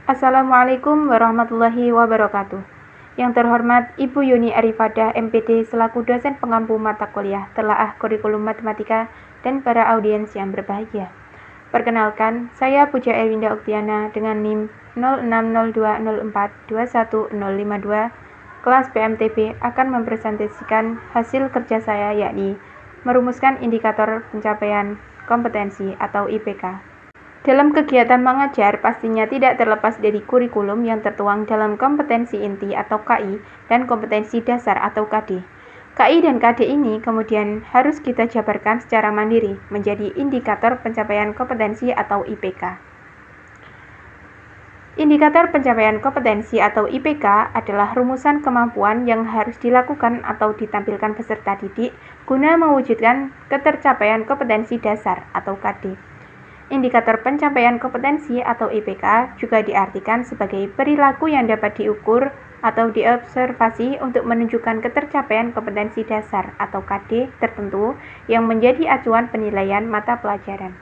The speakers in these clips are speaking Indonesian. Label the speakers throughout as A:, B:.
A: Assalamualaikum warahmatullahi wabarakatuh. Yang terhormat Ibu Yuni Arifadah MPD selaku dosen pengampu mata kuliah Telaah Kurikulum Matematika dan para audiens yang berbahagia. Perkenalkan, saya Puja Erwinda Uktiana dengan NIM 06020421052 kelas PMTB akan mempresentasikan hasil kerja saya, yakni merumuskan indikator pencapaian kompetensi atau IPK. Dalam kegiatan mengajar, pastinya tidak terlepas dari kurikulum yang tertuang dalam kompetensi inti atau KI dan kompetensi dasar atau KD. KI dan KD ini kemudian harus kita jabarkan secara mandiri menjadi indikator pencapaian kompetensi atau IPK. Indikator pencapaian kompetensi atau IPK adalah rumusan kemampuan yang harus dilakukan atau ditampilkan peserta didik guna mewujudkan ketercapaian kompetensi dasar atau KD. Indikator pencapaian kompetensi atau IPK juga diartikan sebagai perilaku yang dapat diukur atau diobservasi untuk menunjukkan ketercapaian kompetensi dasar atau KD tertentu yang menjadi acuan penilaian mata pelajaran.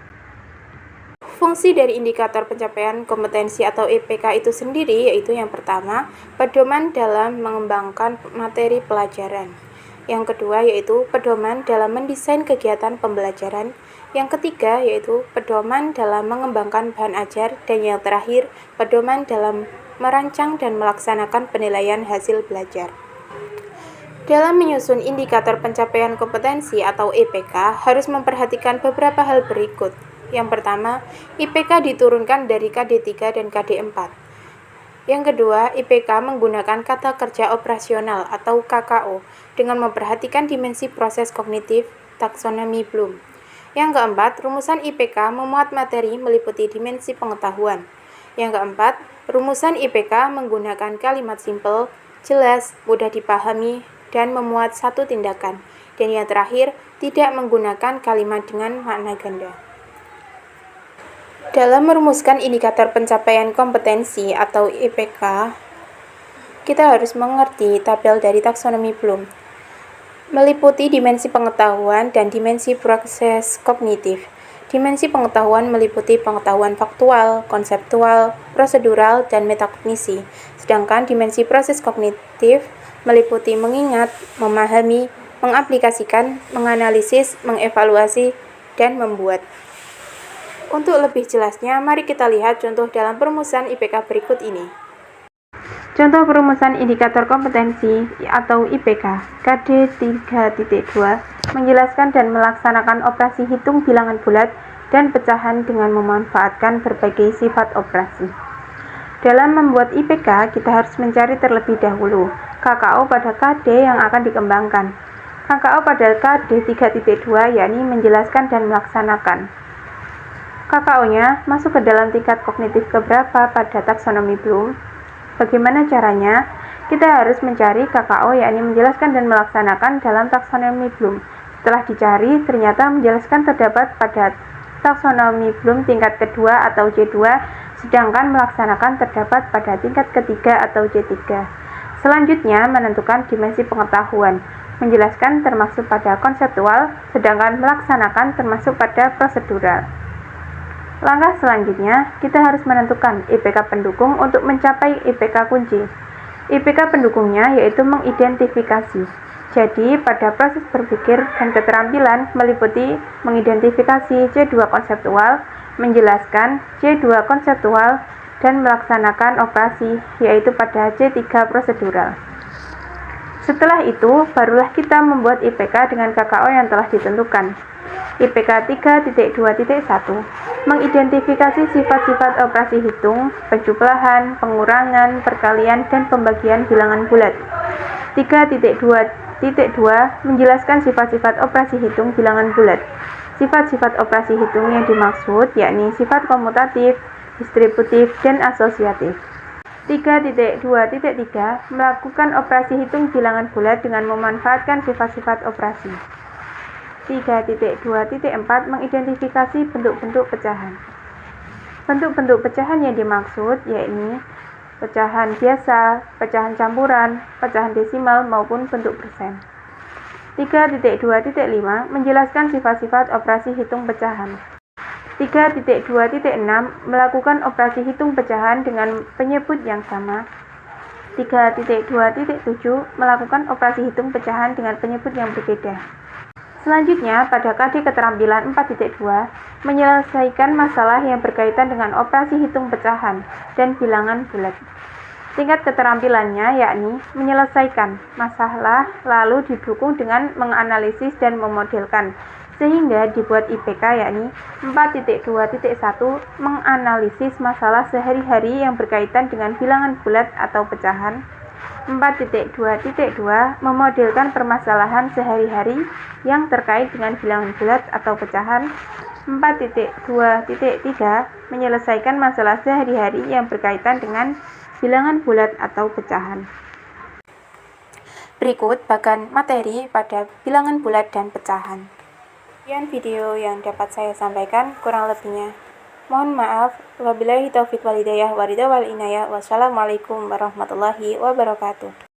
A: Fungsi dari indikator pencapaian kompetensi atau IPK itu sendiri yaitu yang pertama, pedoman dalam mengembangkan materi pelajaran. Yang kedua yaitu pedoman dalam mendesain kegiatan pembelajaran. Yang ketiga yaitu pedoman dalam mengembangkan bahan ajar, dan yang terakhir pedoman dalam merancang dan melaksanakan penilaian hasil belajar. Dalam menyusun indikator pencapaian kompetensi atau IPK harus memperhatikan beberapa hal berikut. Yang pertama, IPK diturunkan dari KD3 dan KD4. Yang kedua, IPK menggunakan kata kerja operasional atau KKO dengan memperhatikan dimensi proses kognitif taksonomi Bloom. Yang keempat, rumusan IPK memuat materi meliputi dimensi pengetahuan. Yang keempat, rumusan IPK menggunakan kalimat simpel, jelas, mudah dipahami, dan memuat satu tindakan. Dan yang terakhir, tidak menggunakan kalimat dengan makna ganda. Dalam merumuskan indikator pencapaian kompetensi atau IPK, kita harus mengerti tabel dari taksonomi Bloom. Meliputi dimensi pengetahuan dan dimensi proses kognitif. Dimensi pengetahuan meliputi pengetahuan faktual, konseptual, prosedural, dan metakognisi. Sedangkan dimensi proses kognitif meliputi mengingat, memahami, mengaplikasikan, menganalisis, mengevaluasi, dan membuat. Untuk lebih jelasnya, mari kita lihat contoh dalam perumusan IPK berikut ini. Contoh perumusan indikator kompetensi atau IPK KD 3.2 menjelaskan dan melaksanakan operasi hitung bilangan bulat dan pecahan dengan memanfaatkan berbagai sifat operasi. Dalam membuat IPK, kita harus mencari terlebih dahulu KKO pada KD yang akan dikembangkan. KKO pada KD 3.2 yakni menjelaskan dan melaksanakan. KKO-nya masuk ke dalam tingkat kognitif keberapa pada taksonomi Bloom? Bagaimana caranya? Kita harus mencari KKO yakni menjelaskan dan melaksanakan dalam taksonomi Bloom. Setelah dicari, ternyata menjelaskan terdapat pada taksonomi Bloom tingkat kedua atau J2, sedangkan melaksanakan terdapat pada tingkat ketiga atau J3. Selanjutnya, menentukan dimensi pengetahuan. Menjelaskan termasuk pada konseptual, sedangkan melaksanakan termasuk pada prosedural. Langkah selanjutnya, kita harus menentukan IPK pendukung untuk mencapai IPK kunci. IPK pendukungnya yaitu mengidentifikasi. Jadi, pada proses berpikir dan keterampilan meliputi mengidentifikasi C2 konseptual, menjelaskan C2 konseptual, dan melaksanakan operasi, yaitu pada C3 prosedural. Setelah itu, barulah kita membuat IPK dengan KKO yang telah ditentukan. IPK 3.2.1 mengidentifikasi sifat-sifat operasi hitung, penjumlahan, pengurangan, perkalian, dan pembagian bilangan bulat. 3.2.2 menjelaskan sifat-sifat operasi hitung bilangan bulat. Sifat-sifat operasi hitung yang dimaksud yakni sifat komutatif, distributif, dan asosiatif. 3.2.3 melakukan operasi hitung bilangan bulat dengan memanfaatkan sifat-sifat operasi. 3.2.4 mengidentifikasi bentuk-bentuk pecahan. Bentuk-bentuk pecahan yang dimaksud yakni pecahan biasa, pecahan campuran, pecahan desimal maupun bentuk persen. 3.2.5 menjelaskan sifat-sifat operasi hitung pecahan. 3.2.6 melakukan operasi hitung pecahan dengan penyebut yang sama. 3.2.7 melakukan operasi hitung pecahan dengan penyebut yang berbeda. Selanjutnya, pada KD keterampilan 4.2, menyelesaikan masalah yang berkaitan dengan operasi hitung pecahan dan bilangan bulat. Tingkat keterampilannya yakni menyelesaikan masalah lalu didukung dengan menganalisis dan memodelkan, sehingga dibuat IPK yakni 4.2.1 menganalisis masalah sehari-hari yang berkaitan dengan bilangan bulat atau pecahan. 4.2.2 memodelkan permasalahan sehari-hari yang terkait dengan bilangan bulat atau pecahan. 4.2.3 menyelesaikan masalah sehari-hari yang berkaitan dengan bilangan bulat atau pecahan. Berikut bagan materi pada bilangan bulat dan pecahan. Sekian video yang dapat saya sampaikan, kurang lebihnya mohon maaf. Wabillahi taufiq wal hidayah wa ridha wal inayah. Wassalamualaikum warahmatullahi wabarakatuh.